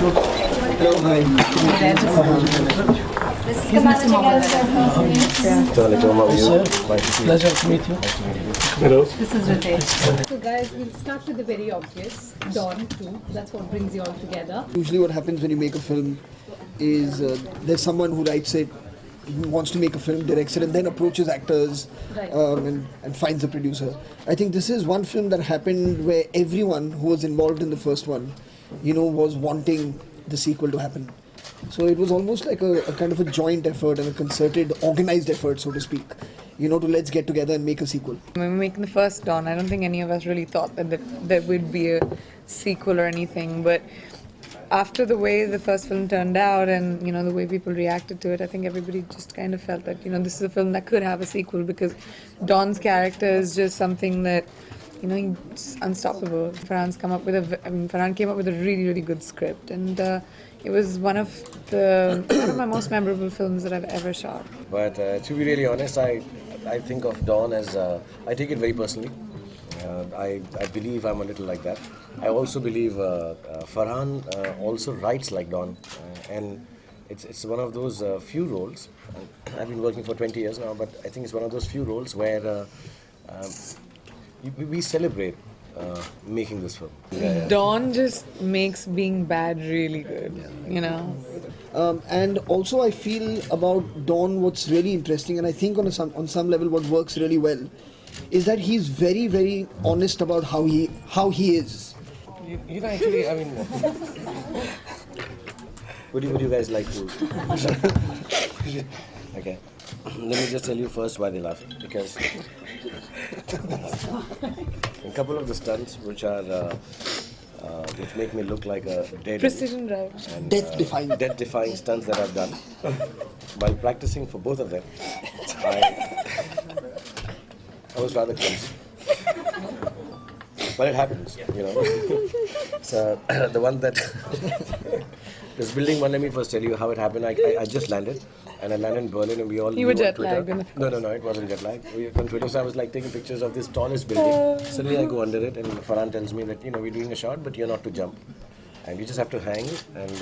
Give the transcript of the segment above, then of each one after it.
This is the manager Pleasure to meet you. Hello. This is Ritesh. So guys, we'll start with the very obvious. Dawn too. That's what brings you all together. Usually what happens when you make a film is there's someone who writes it, wants to make a film, directs it, and then approaches actors Right. and finds a producer. I think this is one film that happened where everyone who was involved in the first one, was wanting the sequel to happen. So it was almost like a kind of a joint effort and a concerted, organized effort, so to speak, to let's get together and make a sequel. When we were making the first Dawn, I don't think any of us really thought that there would be a sequel or anything, but after the way the first film turned out and the way people reacted to it, I think everybody just kind of felt that this is a film that could have a sequel, because Dawn's character is just something that he's unstoppable. Farhan came up with a really, really good script, and it was one of my most memorable films that I've ever shot. But to be really honest, I think of Dawn as I take it very personally. I believe I'm a little like that. I also believe Farhan also writes like Dawn, and it's one of those few roles. I've been working for 20 years now, but I think it's one of those few roles where we celebrate making this film. Dawn just makes being bad really good, And also I feel about Dawn what's really interesting, and I think on some level what works really well, is that he's very, very honest about how he is. Actually, I mean, would you guys like to? Okay, let me just tell you first why they're laughing, because a couple of the stunts which make me look like a dead precision drive and Death-defying stunts that I've done while practicing for both of them. I was rather clumsy, but it happens, So the one that this building one, let me first tell you how it happened. I just landed, and I landed in Berlin, and we all You were knew on jet lagged. Twitter. No, it wasn't jet lag. On Twitter, so I was like taking pictures of this tallest building. Suddenly I go under it, and Farhan tells me that we're doing a shot, but you're not to jump, and you just have to hang and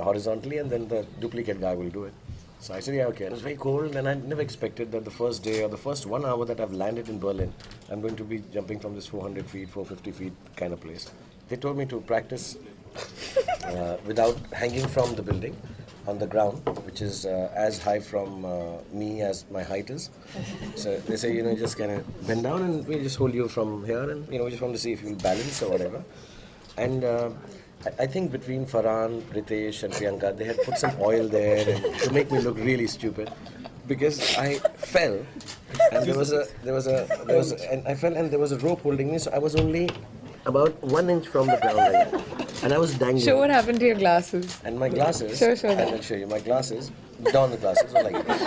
horizontally, and then the duplicate guy will do it. So I said, yeah, okay. It was very cold, and I never expected that the first day or the first 1 hour that I've landed in Berlin, I'm going to be jumping from this 400 feet, 450 feet kind of place. They told me to practice without hanging from the building on the ground, which is as high from me as my height is. So they say, just kind of bend down, and we just hold you from here, and we just want to see if you'll balance or whatever. And I think between Farhan, Ritesh and Priyanka, they had put some oil there to make me look really stupid, because I fell, and there was a rope holding me, so I was only about 1 inch from the ground like that, and I was dangling. Show what happened to your glasses. And my glasses, Show and I'll show you my glasses, down the glasses were like this.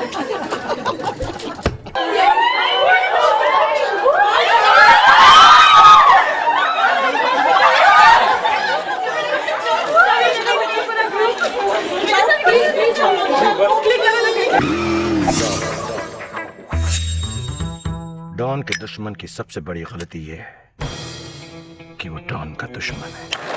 Don के दुश्मन की सबसे बड़ी गलती ये है कि वो डॉन का दुश्मन है।